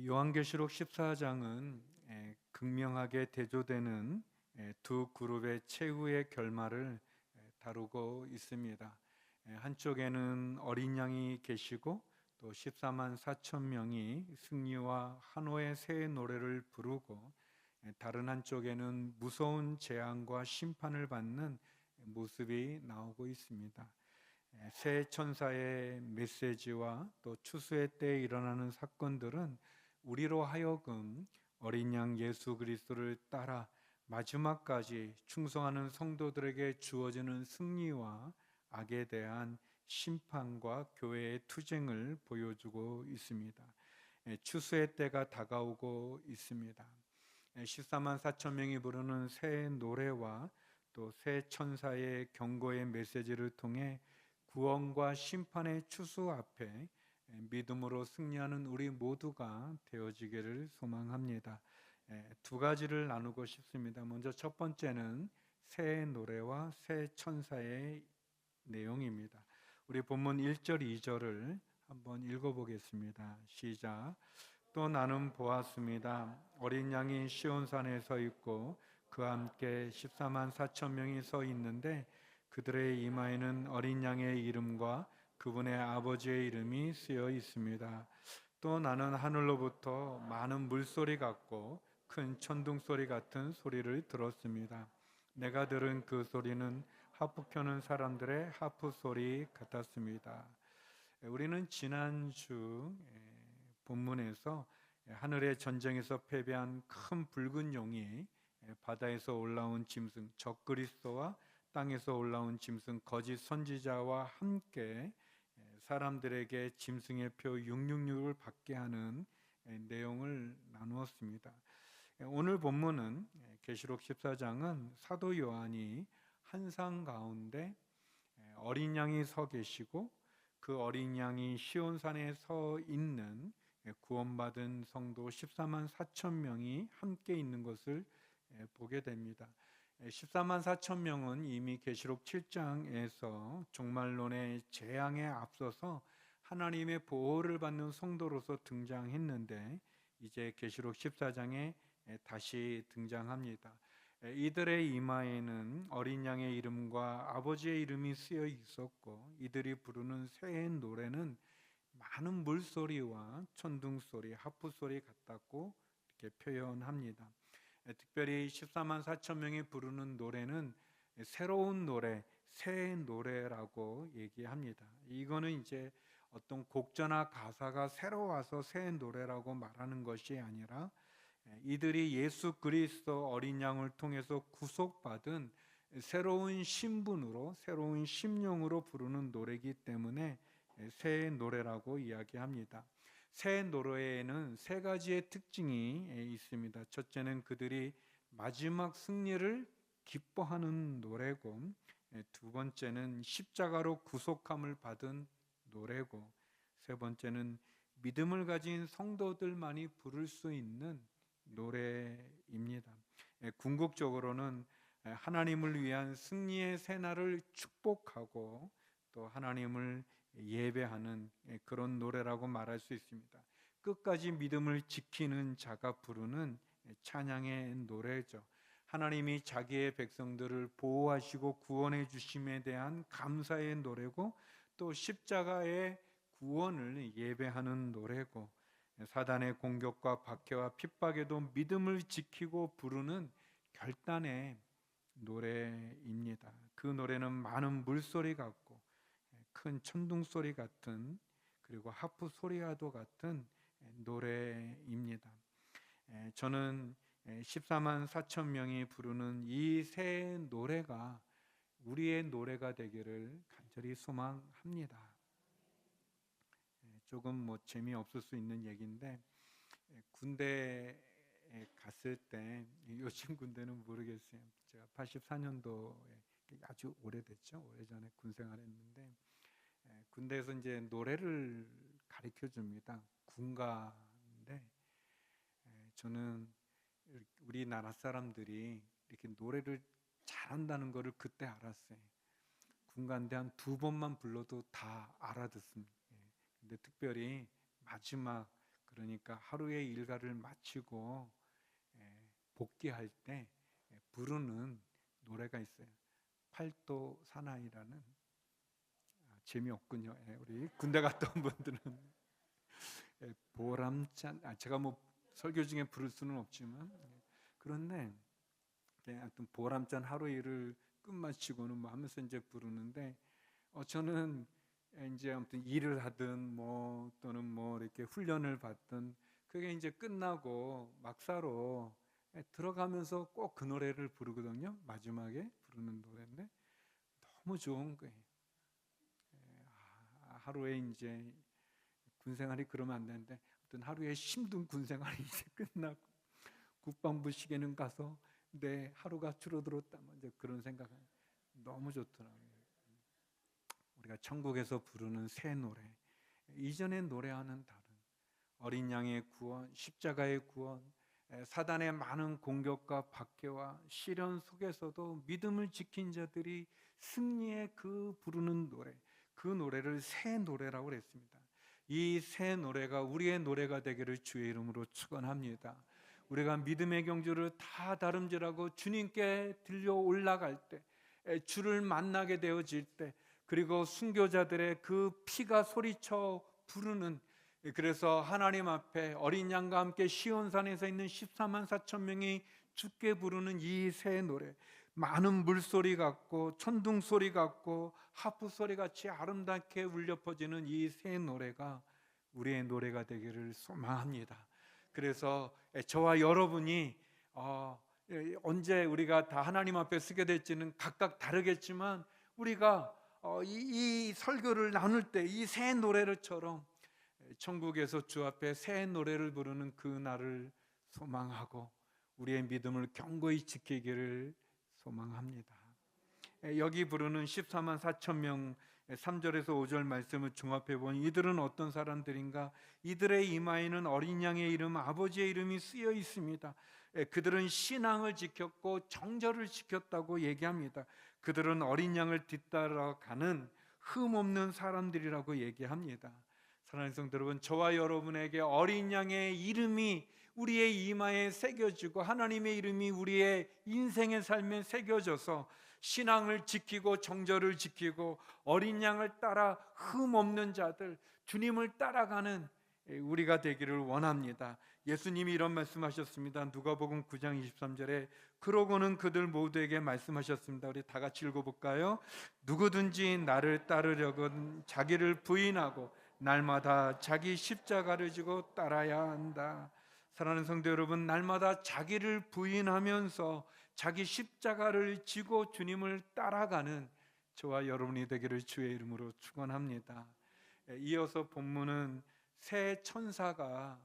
요한계시록 14장은 극명하게 대조되는 두 그룹의 최후의 결말을 다루고 있습니다. 한쪽에는 어린 양이 계시고 또 14만 4천 명이 승리와 한호의 새 노래를 부르고, 다른 한쪽에는 무서운 재앙과 심판을 받는 모습이 나오고 있습니다. 새 천사의 메시지와 또 추수의 때에 일어나는 사건들은 우리로 하여금 어린 양 예수 그리스도를 따라 마지막까지 충성하는 성도들에게 주어지는 승리와 악에 대한 심판과 교회의 투쟁을 보여주고 있습니다. 추수의 때가 다가오고 있습니다. 14만 4천 명이 부르는 새 노래와 또 새 천사의 경고의 메시지를 통해 구원과 심판의 추수 앞에 믿음으로 승리하는 우리 모두가 되어지기를 소망합니다. 두 가지를 나누고 싶습니다. 먼저 첫 번째는 새 노래와 새 천사의 내용입니다. 우리 본문 1절 2절을 한번 읽어보겠습니다. 시작. 또 나는 보았습니다. 어린 양이 시온산에 서 있고 그와 함께 14만 4천 명이 서 있는데 그들의 이마에는 어린 양의 이름과 그분의 아버지의 이름이 쓰여 있습니다. 또 나는 하늘로부터 많은 물소리 같고 큰 천둥 소리 같은 소리를 들었습니다. 내가 들은 그 소리는 하프 켜는 사람들의 하프 소리 같았습니다. 우리는 지난주 본문에서 하늘의 전쟁에서 패배한 큰 붉은 용이 바다에서 올라온 짐승 적그리스도와 땅에서 올라온 짐승 거짓 선지자와 함께 사람들에게 짐승의 표 666을 받게 하는 내용을 나누었습니다. 오늘 본문은 계시록 14장은 사도 요한이 환상 가운데 어린 양이 서 계시고 그 어린 양이 시온산에 서 있는 구원받은 성도 14만 4천 명이 함께 있는 것을 보게 됩니다. 14만 4천 명은 이미 계시록 7장에서 종말론의 재앙에 앞서서 하나님의 보호를 받는 성도로서 등장했는데 이제 계시록 14장에 다시 등장합니다. 이들의 이마에는 어린 양의 이름과 아버지의 이름이 쓰여 있었고 이들이 부르는 새 노래는 많은 물소리와 천둥소리, 하프소리 같았고 이렇게 표현합니다. 특별히 14만 4천 명이 부르는 노래는 새로운 노래, 새 노래라고 얘기합니다. 이거는 이제 어떤 곡조나 가사가 새로 와서 새 노래라고 말하는 것이 아니라 이들이 예수 그리스도 어린 양을 통해서 구속받은 새로운 신분으로, 새로운 심령으로 부르는 노래이기 때문에 새 노래라고 이야기합니다. 새 노래에는 세 가지의 특징이 있습니다. 첫째는 그들이 마지막 승리를 기뻐하는 노래고, 두 번째는 십자가로 구속함을 받은 노래고, 세 번째는 믿음을 가진 성도들만이 부를 수 있는 노래입니다. 궁극적으로는 하나님을 위한 승리의 새날을 축복하고 또 하나님을 예배하는 그런 노래라고 말할 수 있습니다. 끝까지 믿음을 지키는 자가 부르는 찬양의 노래죠. 하나님이 자기의 백성들을 보호하시고 구원해 주심에 대한 감사의 노래고 또 십자가의 구원을 예배하는 노래고 사단의 공격과 박해와 핍박에도 믿음을 지키고 부르는 결단의 노래입니다. 그 노래는 많은 물소리 같고 큰 천둥 소리 같은 그리고 하프 소리와도 같은 노래입니다. 저는 14만 4천 명이 부르는 이 새 노래가 우리의 노래가 되기를 간절히 소망합니다. 조금 재미없을 수 있는 얘기인데 군대에 갔을 때 요즘 군대는 모르겠어요. 제가 84년도에 아주 오래됐죠. 오래전에 군 생활했는데 군대에서 이제 노래를 가르쳐 줍니다. 군가인데 저는 우리나라 사람들이 이렇게 노래를 잘한다는 것을 그때 알았어요. 군가인데 한 두 번만 불러도 다 알아듣습니다. 근데 특별히 마지막 그러니까 하루의 일과를 마치고 복귀할 때 부르는 노래가 있어요. 팔도 사나이라는. 재미없군요. 우리 군대 갔다 온 분들은 보람찬, 제가 뭐 설교 중에 부를 수는 없지만, 그런데 하여튼 보람찬 하루 일을 끝마치고는 뭐 하면서 이제 부르는데, 저는 이제 아무튼 일을 하든 뭐 또는 뭐 이렇게 훈련을 받든 그게 이제 끝나고 막사로 들어가면서 꼭 그 노래를 부르거든요. 마지막에 부르는 노래인데 너무 좋은 거예요. 하루에 이제 군생활이 그러면 안 되는데, 어떤 하루에 힘든 군생활이 이제 끝나고 국방부 시계는 가서 내 하루가 줄어들었다, 이제 그런 생각. 너무 좋더라고요. 우리가 천국에서 부르는 새 노래, 이전의 노래와는 다른 어린 양의 구원, 십자가의 구원, 사단의 많은 공격과 박해와 시련 속에서도 믿음을 지킨 자들이 승리의 그 부르는 노래, 그 노래를 새 노래라고 그랬습니다. 이 새 노래가 우리의 노래가 되기를 주의 이름으로 축원합니다. 우리가 믿음의 경주를 다 다름질하고 주님께 들려 올라갈 때, 주를 만나게 되어질 때, 그리고 순교자들의 그 피가 소리쳐 부르는, 그래서 하나님 앞에 어린 양과 함께 시온산에서 있는 14만 4천 명이 주께 부르는 이 새 노래, 많은 물소리 같고 천둥 소리 같고 하프 소리 같이 아름답게 울려 퍼지는 이 새 노래가 우리의 노래가 되기를 소망합니다. 그래서 저와 여러분이 언제 우리가 다 하나님 앞에 서게 될지는 각각 다르겠지만, 우리가 이 설교를 나눌 때 이 새 노래를처럼 천국에서 주 앞에 새 노래를 부르는 그 날을 소망하고 우리의 믿음을 견고히 지키기를 소망합니다. 여기 부르는 14만 4천 명 3절에서 5절 말씀을 종합해 보니, 이들은 어떤 사람들인가? 이들의 이마에는 어린 양의 이름, 아버지의 이름이 쓰여 있습니다. 그들은 신앙을 지켰고 정절을 지켰다고 얘기합니다. 그들은 어린 양을 뒤따라가는 흠없는 사람들이라고 얘기합니다. 사랑하는 성도 여러분, 저와 여러분에게 어린 양의 이름이 우리의 이마에 새겨지고 하나님의 이름이 우리의 인생의 삶에 새겨져서 신앙을 지키고 정절을 지키고 어린 양을 따라 흠없는 자들, 주님을 따라가는 우리가 되기를 원합니다. 예수님이 이런 말씀하셨습니다. 누가복음 9장 23절에 그러고는 그들 모두에게 말씀하셨습니다. 우리 다 같이 읽어볼까요? 누구든지 나를 따르려거든 자기를 부인하고 날마다 자기 십자가를 지고 따라야 한다. 사랑하는 성도 여러분, 날마다 자기를 부인하면서 자기 십자가를 지고 주님을 따라가는 저와 여러분이 되기를 주의 이름으로 축원합니다. 이어서 본문은 새 천사가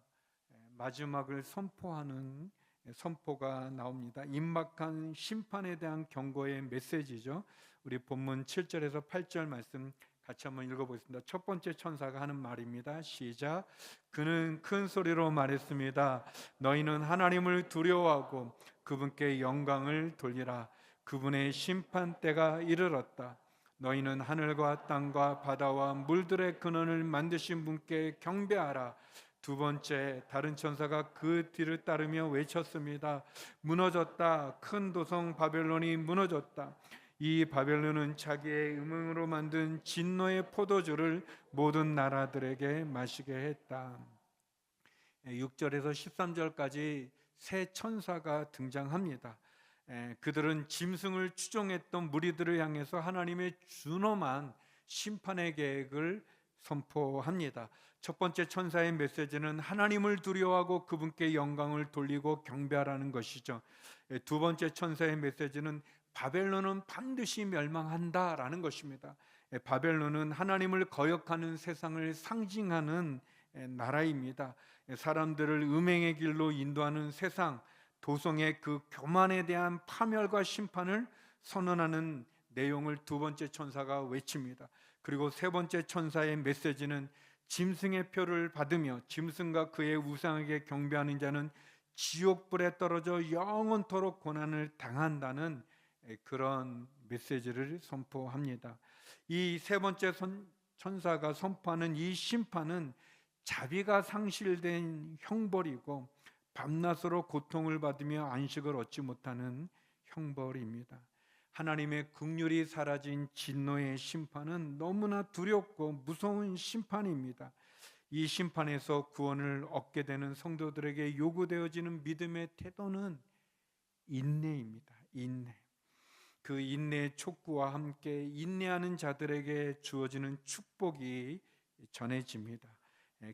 마지막을 선포하는 선포가 나옵니다. 임박한 심판에 대한 경고의 메시지죠. 우리 본문 7절에서 8절 말씀 같이 한번 읽어보겠습니다. 첫 번째 천사가 하는 말입니다. 시작. 그는 큰 소리로 말했습니다. 너희는 하나님을 두려워하고 그분께 영광을 돌리라. 그분의 심판 때가 이르렀다. 너희는 하늘과 땅과 바다와 물들의 근원을 만드신 분께 경배하라. 두 번째 다른 천사가 그 뒤를 따르며 외쳤습니다. 무너졌다. 큰 도성 바벨론이 무너졌다. 이 바벨론은 자기의 음흥으로 만든 진노의 포도주를 모든 나라들에게 마시게 했다. 6절에서 13절까지 새 천사가 등장합니다. 그들은 짐승을 추종했던 무리들을 향해서 하나님의 준엄한 심판의 계획을 선포합니다. 첫 번째 천사의 메시지는 하나님을 두려워하고 그분께 영광을 돌리고 경배하라는 것이죠. 두 번째 천사의 메시지는 바벨론은 반드시 멸망한다라는 것입니다. 바벨론은 하나님을 거역하는 세상을 상징하는 나라입니다. 사람들을 음행의 길로 인도하는 세상, 도성의 그 교만에 대한 파멸과 심판을 선언하는 내용을 두 번째 천사가 외칩니다. 그리고 세 번째 천사의 메시지는 짐승의 표를 받으며 짐승과 그의 우상에게 경배하는 자는 지옥불에 떨어져 영원토록 고난을 당한다는 그런 메시지를 선포합니다. 이 세 번째 천사가 선포하는 이 심판은 자비가 상실된 형벌이고 밤낮으로 고통을 받으며 안식을 얻지 못하는 형벌입니다. 하나님의 긍휼이 사라진 진노의 심판은 너무나 두렵고 무서운 심판입니다. 이 심판에서 구원을 얻게 되는 성도들에게 요구되어지는 믿음의 태도는 인내입니다. 인내. 그 인내의 촉구와 함께 인내하는 자들에게 주어지는 축복이 전해집니다.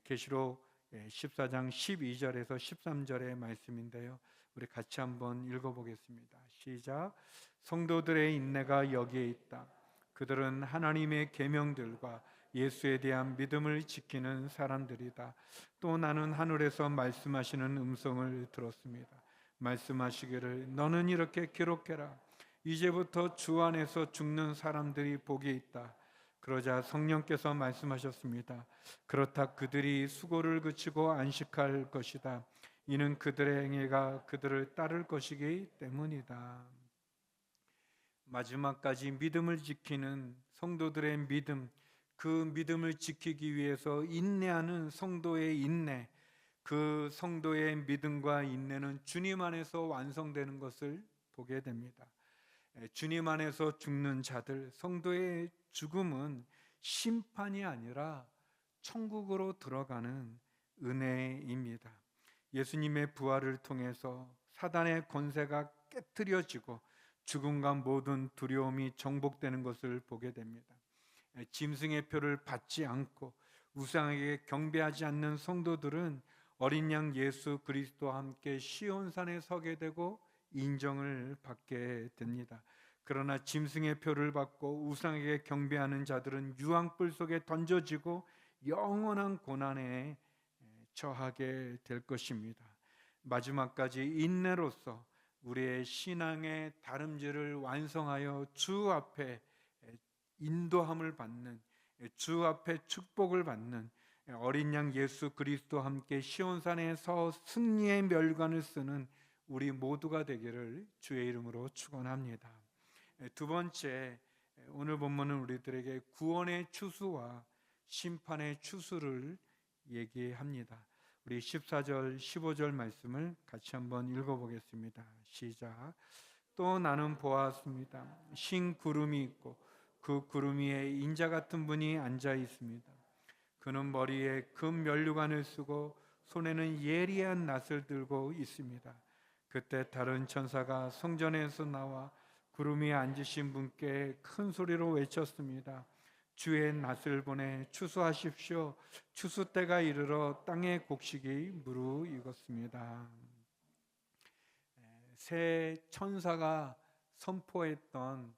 계시록 14장 12절에서 13절의 말씀인데요, 우리 같이 한번 읽어보겠습니다. 시작. 성도들의 인내가 여기에 있다. 그들은 하나님의 계명들과 예수에 대한 믿음을 지키는 사람들이다. 또 나는 하늘에서 말씀하시는 음성을 들었습니다. 말씀하시기를 너는 이렇게 기록해라. 이제부터 주 안에서 죽는 사람들이 복이 있다. 그러자 성령께서 말씀하셨습니다. 그렇다 그들이 수고를 그치고 안식할 것이다. 이는 그들의 행위가 그들을 따를 것이기 때문이다. 마지막까지 믿음을 지키는 성도들의 믿음, 그 믿음을 지키기 위해서 인내하는 성도의 인내, 그 성도의 믿음과 인내는 주님 안에서 완성되는 것을 보게 됩니다. 주님 안에서 죽는 자들, 성도의 죽음은 심판이 아니라 천국으로 들어가는 은혜입니다. 예수님의 부활을 통해서 사단의 권세가 깨트려지고 죽음과 모든 두려움이 정복되는 것을 보게 됩니다. 짐승의 표를 받지 않고 우상에게 경배하지 않는 성도들은 어린 양 예수 그리스도와 함께 시온산에 서게 되고 인정을 받게 됩니다. 그러나 짐승의 표를 받고 우상에게 경배하는 자들은 유황불 속에 던져지고 영원한 고난에 처하게 될 것입니다. 마지막까지 인내로서 우리의 신앙의 다름질을 완성하여 주 앞에 인도함을 받는, 주 앞에 축복을 받는 어린 양 예수 그리스도와 함께 시온산에서 승리의 멸관을 쓰는 우리 모두가 되기를 주의 이름으로 축원합니다. 두 번째, 오늘 본문은 우리들에게 구원의 추수와 심판의 추수를 얘기합니다. 우리 14절 15절 말씀을 같이 한번 읽어보겠습니다. 시작. 또 나는 보았습니다. 흰 구름이 있고 그 구름 위에 인자 같은 분이 앉아 있습니다. 그는 머리에 금 면류관을 쓰고 손에는 예리한 낫을 들고 있습니다. 그때 다른 천사가 성전에서 나와 구름 위에 앉으신 분께 큰 소리로 외쳤습니다. 주의 낫을 보내 추수하십시오. 추수 때가 이르러 땅의 곡식이 무르익었습니다. 새 천사가 선포했던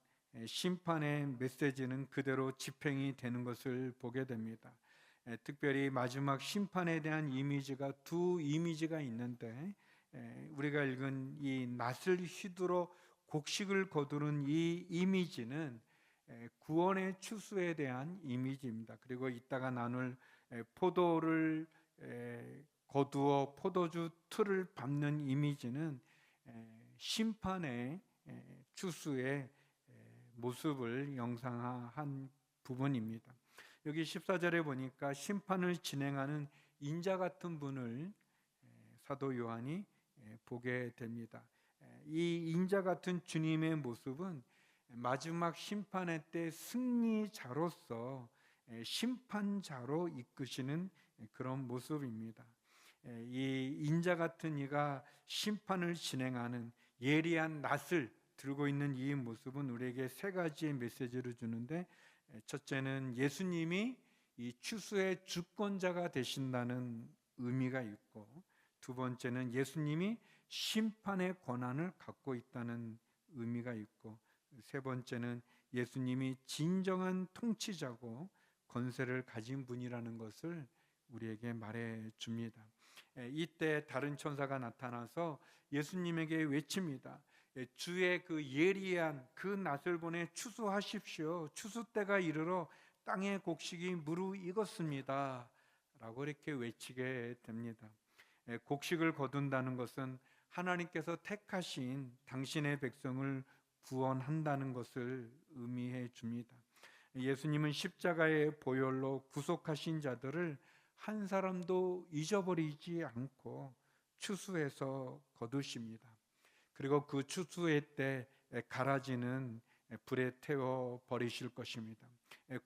심판의 메시지는 그대로 집행이 되는 것을 보게 됩니다. 특별히 마지막 심판에 대한 이미지가 두 이미지가 있는데, 우리가 읽은 이 낫을 휘두르 곡식을 거두는 이 이미지는 구원의 추수에 대한 이미지입니다. 그리고 이따가 나눌 포도를 거두어 포도주 틀을 밟는 이미지는 심판의 추수의 모습을 영상화한 부분입니다. 여기 14절에 보니까 심판을 진행하는 인자 같은 분을 사도 요한이 보게 됩니다. 이 인자 같은 주님의 모습은 마지막 심판의 때 승리자로서 심판자로 이끄시는 그런 모습입니다. 이 인자 같은 이가 심판을 진행하는 예리한 낫을 들고 있는 이 모습은 우리에게 세 가지의 메시지를 주는데, 첫째는 예수님이 이 추수의 주권자가 되신다는 의미가 있고, 두 번째는 예수님이 심판의 권한을 갖고 있다는 의미가 있고, 세 번째는 예수님이 진정한 통치자고 권세를 가진 분이라는 것을 우리에게 말해 줍니다. 이때 다른 천사가 나타나서 예수님에게 외칩니다. 주의 그 예리한 그 낫을 보내 추수하십시오. 추수 때가 이르러 땅의 곡식이 무르익었습니다 라고 이렇게 외치게 됩니다. 곡식을 거둔다는 것은 하나님께서 택하신 당신의 백성을 구원한다는 것을 의미해 줍니다. 예수님은 십자가의 보혈로 구속하신 자들을 한 사람도 잊어버리지 않고 추수해서 거두십니다. 그리고 그 추수의 때 갈아지는 불에 태워 버리실 것입니다.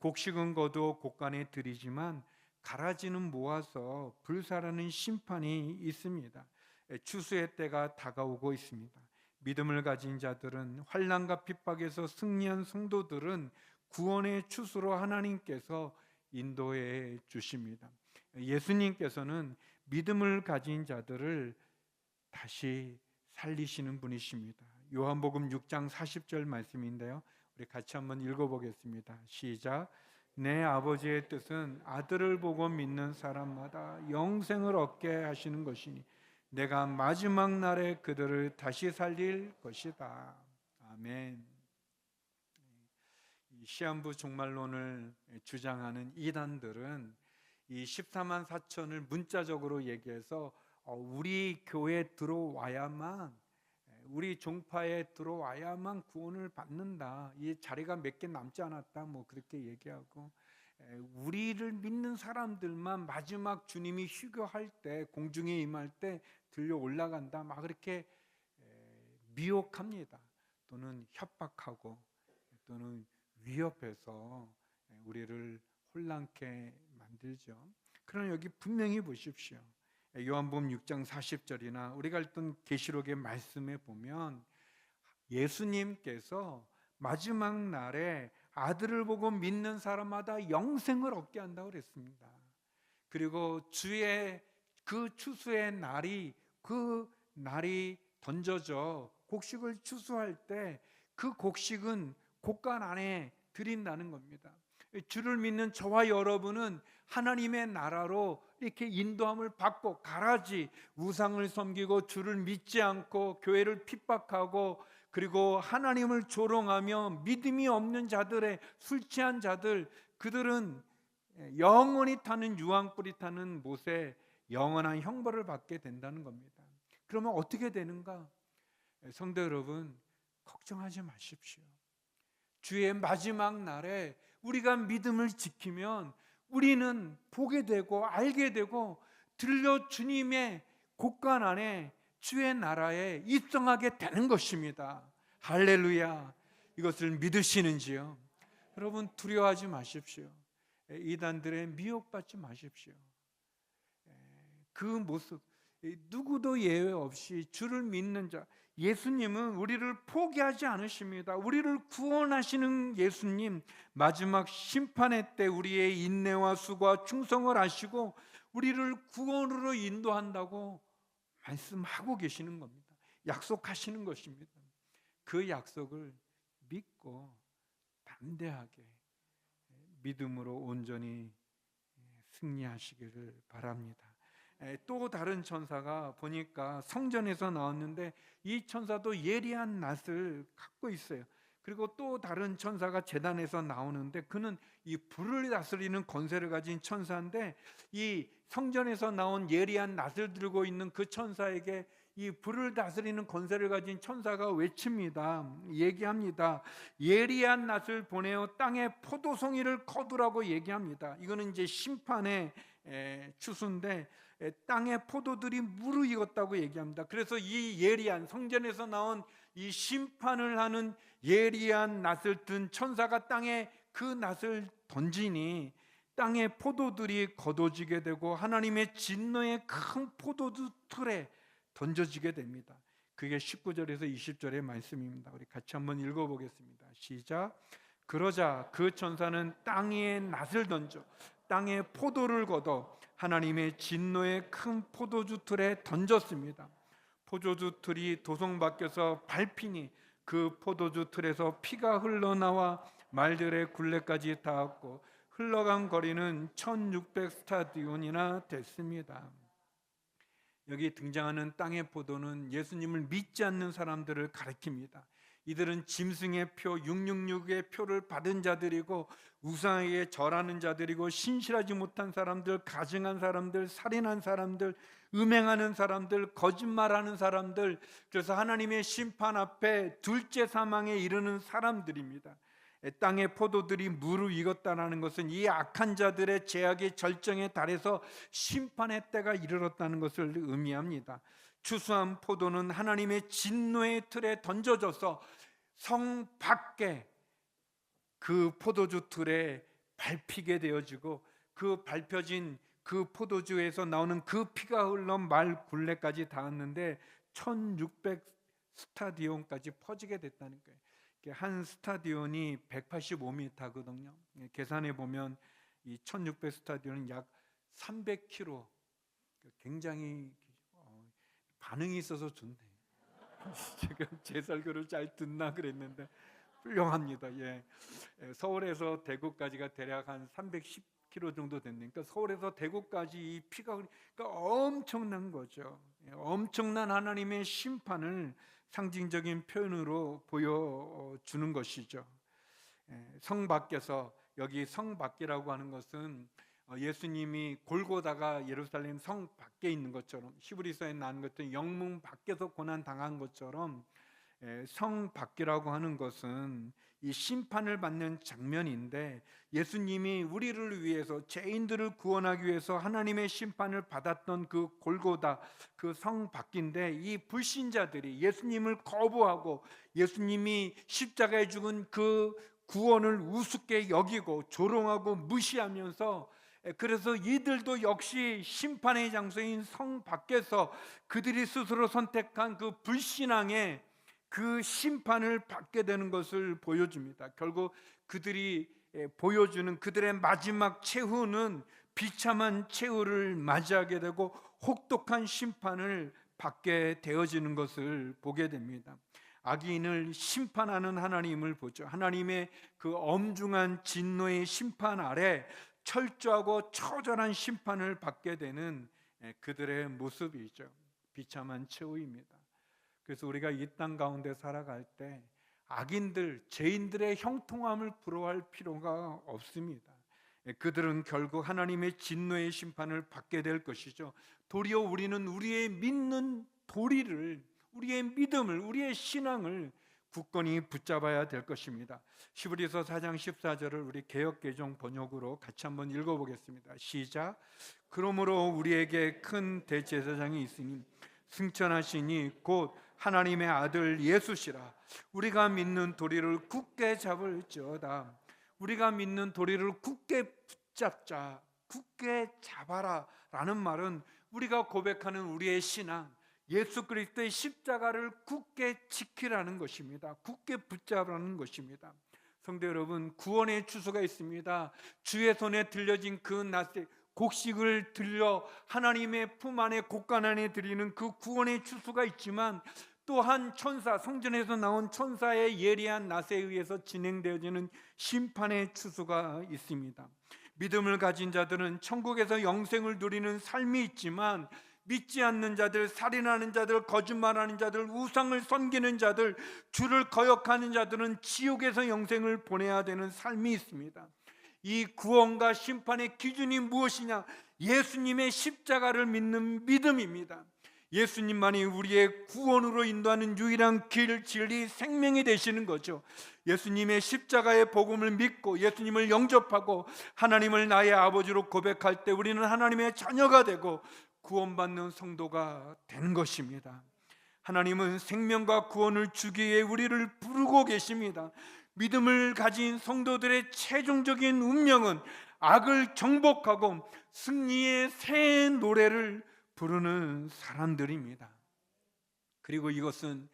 곡식은 거두어 곡간에 들이지만 갈아지는 모아서 불사라는 심판이 있습니다. 추수의 때가 다가오고 있습니다. 믿음을 가진 자들은, 환난과 핍박에서 승리한 성도들은 구원의 추수로 하나님께서 인도해 주십니다. 예수님께서는 믿음을 가진 자들을 다시 살리시는 분이십니다. 요한복음 6장 40절 말씀인데요, 우리 같이 한번 읽어보겠습니다. 시작. 내 아버지의 뜻은 아들을 보고 믿는 사람마다 영생을 얻게 하시는 것이니 내가 마지막 날에 그들을 다시 살릴 것이다. 아멘. 시한부 종말론을 주장하는 이단들은 이 14만 4천을 문자적으로 얘기해서 우리 교회에 들어와야만, 우리 종파에 들어와야만 구원을 받는다, 이 자리가 몇 개 남지 않았다, 뭐 그렇게 얘기하고, 우리를 믿는 사람들만 마지막 주님이 휴교할 때, 공중에 임할 때 들려 올라간다, 막 그렇게 미혹합니다. 또는 협박하고 또는 위협해서 우리를 혼란케 만들죠. 그러나 여기 분명히 보십시오. 요한복음 6장 40절이나 우리가 읽던 계시록의 말씀에 보면 예수님께서 마지막 날에 아들을 보고 믿는 사람마다 영생을 얻게 한다고 그랬습니다. 그리고 주의 그 추수의 날이, 그 날이 던져져 곡식을 추수할 때 그 곡식은 곡간 안에 들인다는 겁니다. 주를 믿는 저와 여러분은 하나님의 나라로 이렇게 인도함을 받고, 가라지 우상을 섬기고 주를 믿지 않고 교회를 핍박하고 그리고 하나님을 조롱하며 믿음이 없는 자들의, 술 취한 자들, 그들은 영원히 타는 유황불이 타는 못에 영원한 형벌을 받게 된다는 겁니다. 그러면 어떻게 되는가? 성도 여러분, 걱정하지 마십시오. 주의 마지막 날에 우리가 믿음을 지키면 우리는 보게 되고 알게 되고 들려 주님의 곳간 안에 주의 나라에 입성하게 되는 것입니다. 할렐루야. 이것을 믿으시는지요? 여러분, 두려워하지 마십시오. 이단들의 미혹받지 마십시오. 그 모습, 누구도 예외 없이 주를 믿는 자, 예수님은 우리를 포기하지 않으십니다. 우리를 구원하시는 예수님, 마지막 심판의 때 우리의 인내와 수고와 충성을 아시고 우리를 구원으로 인도한다고 말씀하고 계시는 겁니다. 약속하시는 것입니다. 그 약속을 믿고 담대하게 믿음으로 온전히 승리하시기를 바랍니다. 또 다른 천사가 보니까 성전에서 나왔는데 이 천사도 예리한 낫을 갖고 있어요. 그리고 또 다른 천사가 제단에서 나오는데 그는 이 불을 다스리는 권세를 가진 천사인데, 이 성전에서 나온 예리한 낫을 들고 있는 그 천사에게 이 불을 다스리는 권세를 가진 천사가 외칩니다. 얘기합니다. 예리한 낫을 보내어 땅에 포도송이를 거두라고 얘기합니다. 이거는 이제 심판의 추수인데 땅의 포도들이 무르익었다고 얘기합니다. 그래서 이 예리한, 성전에서 나온 이 심판을 하는 예리한 낫을 든 천사가 땅에 그 낫을 던지니 땅의 포도들이 거둬지게 되고 하나님의 진노의 큰 포도주 틀에 던져지게 됩니다. 그게 19절에서 20절의 말씀입니다. 우리 같이 한번 읽어보겠습니다. 시작. 그러자 그 천사는 땅 위에 낫을 던져 땅에 포도를 걷어 하나님의 진노의 큰 포도주 틀에 던졌습니다. 포도주 틀이 도성 밖에서 밟히니 그 포도주 틀에서 피가 흘러나와 말들의 굴레까지 닿았고 흘러간 거리는 1600 스타디온이나 됐습니다. 여기 등장하는 땅의 포도는 예수님을 믿지 않는 사람들을 가리킵니다. 이들은 짐승의 표 666의 표를 받은 자들이고 우상에게 절하는 자들이고 신실하지 못한 사람들, 가증한 사람들, 살인한 사람들, 음행하는 사람들, 거짓말하는 사람들, 그래서 하나님의 심판 앞에 둘째 사망에 이르는 사람들입니다. 땅의 포도들이 무르익었다는 것은 이 악한 자들의 제약의 절정에 달해서 심판의 때가 이르렀다는 것을 의미합니다. 추수한 포도는 하나님의 진노의 틀에 던져져서 성 밖에 그 포도주 틀에 밟히게 되어지고, 그 밟혀진 그 포도주에서 나오는 그 피가 흘러 말 굴레까지 닿았는데 1600 스타디온까지 퍼지게 됐다는 거예요. 한 스타디온이 185m거든요. 계산해 보면 이 1600 스타디온은 약 300km. 굉장히 반응이 있어서 좋네. 지금 제 설교를 잘 듣나 그랬는데 훌륭합니다. 예. 서울에서 대구까지가 대략 한 310km 정도 됐네요. 그러니까 서울에서 대구까지 이 피가 그러니까 엄청난 거죠. 엄청난 하나님의 심판을 상징적인 표현으로 보여주는 것이죠. 성 밖에서, 여기 성 밖이라고 하는 것은 예수님이 골고다가 예루살렘 성 밖에 있는 것처럼, 히브리서에 나온 것처럼 영문 밖에서 고난 당한 것처럼 성 밖이라고 하는 것은 이 심판을 받는 장면인데, 예수님이 우리를 위해서, 죄인들을 구원하기 위해서 하나님의 심판을 받았던 그 골고다, 그 성 밖인데, 이 불신자들이 예수님을 거부하고 예수님이 십자가에 죽은 그 구원을 우습게 여기고 조롱하고 무시하면서, 그래서 이들도 역시 심판의 장소인 성 밖에서 그들이 스스로 선택한 그 불신앙의 그 심판을 받게 되는 것을 보여줍니다. 결국 그들이 보여주는 그들의 마지막 최후는 비참한 최후를 맞이하게 되고 혹독한 심판을 받게 되어지는 것을 보게 됩니다. 악인을 심판하는 하나님을 보죠. 하나님의 그 엄중한 진노의 심판 아래 철저하고 처절한 심판을 받게 되는 그들의 모습이죠. 비참한 최후입니다. 그래서 우리가 이 땅 가운데 살아갈 때 악인들, 죄인들의 형통함을 부러워할 필요가 없습니다. 그들은 결국 하나님의 진노의 심판을 받게 될 것이죠. 도리어 우리는 우리의 믿는 도리를, 우리의 믿음을, 우리의 신앙을 굳건히 붙잡아야 될 것입니다. 히브리서 4장 14절을 우리 개역개정 번역으로 같이 한번 읽어보겠습니다. 시작. 그러므로 우리에게 큰 대제사장이 있으니 승천하시니 곧 하나님의 아들 예수시라. 우리가 믿는 도리를 굳게 잡을지어다. 우리가 믿는 도리를 굳게 붙잡자, 굳게 잡아라 라는 말은 우리가 고백하는 우리의 신앙, 예수 그리스도의 십자가를 굳게 지키라는 것입니다. 굳게 붙잡으라는 것입니다. 성도 여러분, 구원의 주소가 있습니다. 주의 손에 들려진 그 낫의 곡식을 들려 하나님의 품 안에 곡간 안에 드리는 그 구원의 주소가 있지만, 또한 천사, 성전에서 나온 천사의 예리한 낫에 의해서 진행되어지는 심판의 추수가 있습니다. 믿음을 가진 자들은 천국에서 영생을 누리는 삶이 있지만, 믿지 않는 자들, 살인하는 자들, 거짓말하는 자들, 우상을 섬기는 자들, 주를 거역하는 자들은 지옥에서 영생을 보내야 되는 삶이 있습니다. 이 구원과 심판의 기준이 무엇이냐? 예수님의 십자가를 믿는 믿음입니다. 예수님만이 우리의 구원으로 인도하는 유일한 길, 진리, 생명이 되시는 거죠. 예수님의 십자가의 복음을 믿고 예수님을 영접하고 하나님을 나의 아버지로 고백할 때 우리는 하나님의 자녀가 되고 구원받는 성도가 되는 것입니다. 하나님은 생명과 구원을 주기 위해 우리를 부르고 계십니다. 믿음을 가진 성도들의 최종적인 운명은 악을 정복하고 승리의 새 노래를 부르는 사람들입니다. 그리고 이것은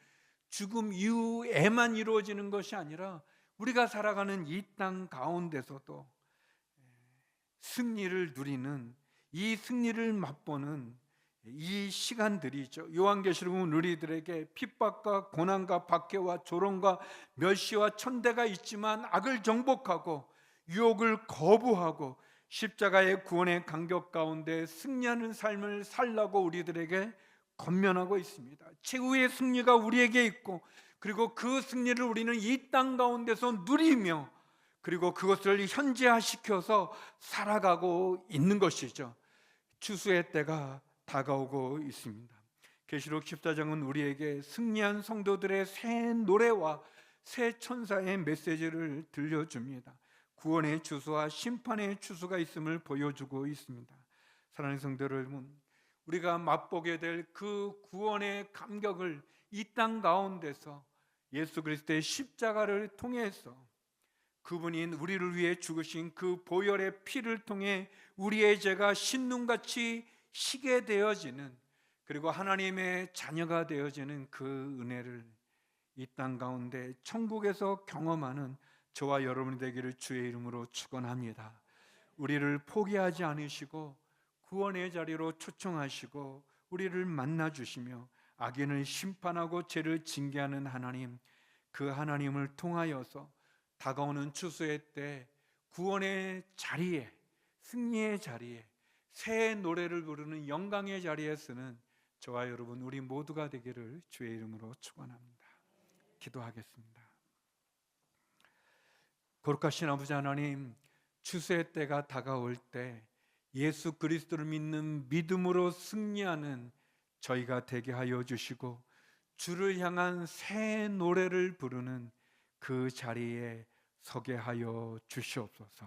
죽음 이후에만 이루어지는 것이 아니라 우리가 살아가는 이 땅 가운데서도 승리를 누리는, 이 승리를 맛보는 이 시간들이죠. 요한계시록은 우리들에게 핍박과 고난과 박해와 조롱과 멸시와 천대가 있지만 악을 정복하고 유혹을 거부하고 십자가의 구원의 간격 가운데 승리하는 삶을 살라고 우리들에게 권면하고 있습니다. 최후의 승리가 우리에게 있고, 그리고 그 승리를 우리는 이 땅 가운데서 누리며, 그리고 그것을 현재화시켜서 살아가고 있는 것이죠. 추수의 때가 다가오고 있습니다. 계시록 14장은 우리에게 승리한 성도들의 새 노래와 새 천사의 메시지를 들려줍니다. 구원의 주소와 심판의 주소가 있음을 보여주고 있습니다. 사랑하는 성도 여러분, 우리가 맛보게 될 그 구원의 감격을 이 땅 가운데서 예수 그리스도의 십자가를 통해서, 그분이 우리를 위해 죽으신 그 보혈의 피를 통해 우리의 죄가 신눈같이 희게 되어지는, 그리고 하나님의 자녀가 되어지는 그 은혜를 이 땅 가운데 천국에서 경험하는 저와 여러분이 되기를 주의 이름으로 축원합니다. 우리를 포기하지 않으시고 구원의 자리로 초청하시고 우리를 만나 주시며 악인을 심판하고 죄를 징계하는 하나님, 그 하나님을 통하여서 다가오는 추수의 때 구원의 자리에, 승리의 자리에, 새 노래를 부르는 영광의 자리에 서는 저와 여러분 우리 모두가 되기를 주의 이름으로 축원합니다. 기도하겠습니다. 거룩하신 아버지 하나님, 추수의 때가 다가올 때 예수 그리스도를 믿는 믿음으로 승리하는 저희가 되게 하여 주시고, 주를 향한 새 노래를 부르는 그 자리에 서게 하여 주시옵소서.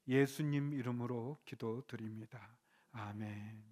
예수님 이름으로 기도드립니다. 아멘.